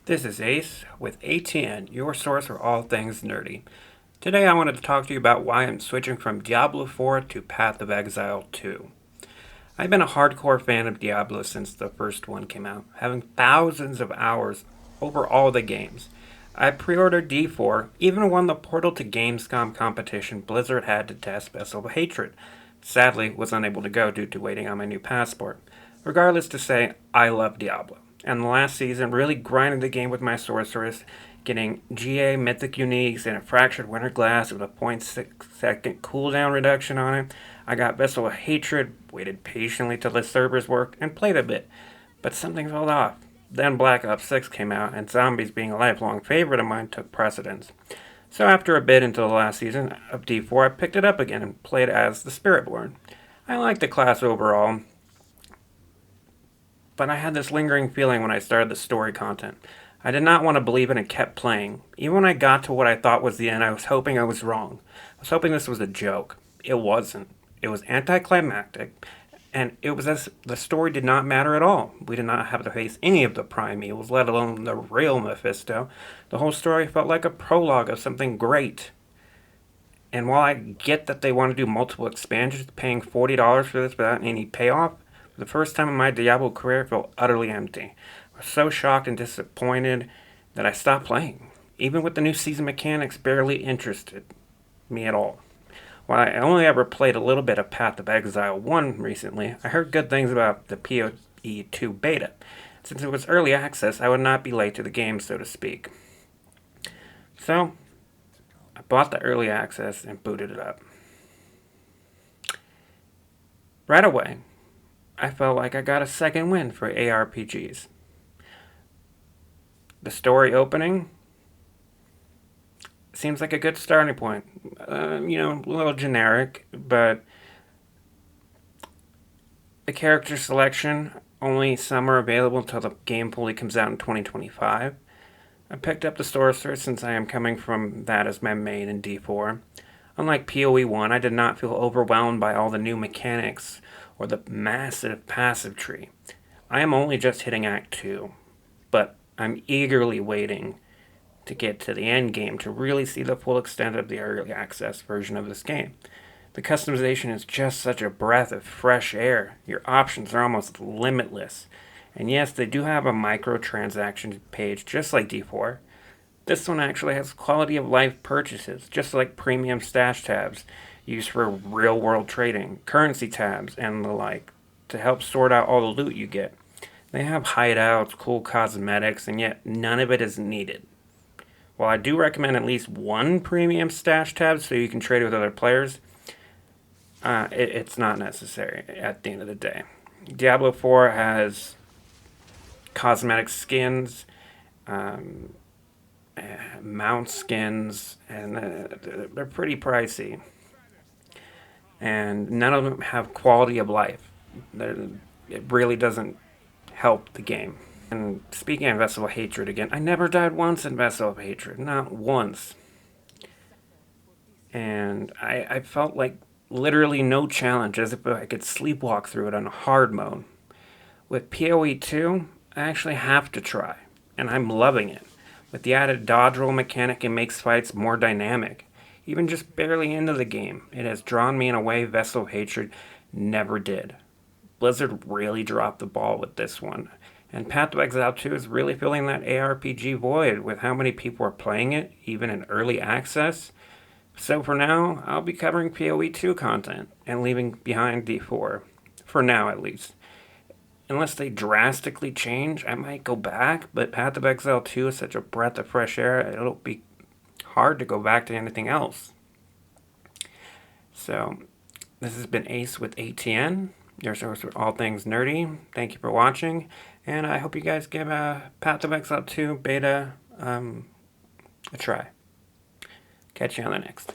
This is Ace with ATN, your source for all things nerdy. Today I wanted to talk to you about why I'm switching from Diablo 4 to Path of Exile 2. I've been a hardcore fan of Diablo since the first one came out, having thousands of hours over all the games. I pre-ordered D4, even won the Portal to Gamescom competition Blizzard had to test Vessel of Hatred. Sadly, was unable to go due to waiting on my new passport. Regardless to say, I love Diablo. And the last season really grinded the game with my sorceress, getting GA Mythic Uniques and a Fractured Winter Glass with a 0.6-second cooldown reduction on it. I got Vessel of Hatred, waited patiently till the servers worked, and played a bit. But something fell off. Then Black Ops 6 came out, and zombies being a lifelong favorite of mine took precedence. So after a bit into the last season of D4, I picked it up again and played as the Spiritborn. I liked the class overall, but I had this lingering feeling when I started the story content. I did not want to believe it and kept playing. Even when I got to what I thought was the end, I was hoping I was wrong. I was hoping this was a joke. It wasn't. It was anticlimactic, and it was as the story did not matter at all. We did not have to face any of the prime evils, let alone the real Mephisto. The whole story felt like a prologue of something great. And while I get that they want to do multiple expansions, paying $40 for this without any payoff, for the first time in my Diablo career, it felt utterly empty. I was so shocked and disappointed that I stopped playing. Even with the new season mechanics barely interested me at all. While I only ever played a little bit of Path of Exile 1 recently, I heard good things about the PoE 2 beta. Since it was early access, I would not be late to the game, so to speak. So, I bought the early access and booted it up. Right away, I felt like I got a second win for ARPGs. The story opening seems like a good starting point. A little generic, but the character selection, only some are available until the game fully comes out in 2025. I picked up the sorcerer since I am coming from that as my main in D4. Unlike PoE 1, I did not feel overwhelmed by all the new mechanics or the massive passive tree. I am only just hitting Act 2, but I'm eagerly waiting to get to the end game to really see the full extent of the early access version of this game. The customization is just such a breath of fresh air. Your options are almost limitless. And yes, they do have a microtransaction page just like D4. This one actually has quality of life purchases, just like premium stash tabs used for real world trading, currency tabs, and the like, to help sort out all the loot you get. They have hideouts, cool cosmetics, and yet none of it is needed. While I do recommend at least one premium stash tab so you can trade with other players, it's not necessary at the end of the day. Diablo 4 has cosmetic skins, mount skins, and they're pretty pricey. And none of them have quality of life. It really doesn't help the game. And speaking of Vessel of Hatred again, I never died once in Vessel of Hatred. Not once. And I felt like literally no challenge, as if I could sleepwalk through it on hard mode. With PoE 2, I actually have to try, and I'm loving it. With the added dodge roll mechanic, it makes fights more dynamic. Even just barely into the game, it has drawn me in a way Vessel of Hatred never did. Blizzard really dropped the ball with this one. And Path of Exile 2 is really filling that ARPG void with how many people are playing it, even in early access. So for now, I'll be covering PoE 2 content and leaving behind D4. For now, at least. Unless they drastically change, I might go back, but Path of Exile 2 is such a breath of fresh air, it'll be hard to go back to anything else. So, this has been Ace with ATN, your source for all things nerdy. Thank you for watching, and I hope you guys give Path of Exile 2 beta a try. Catch you on the next.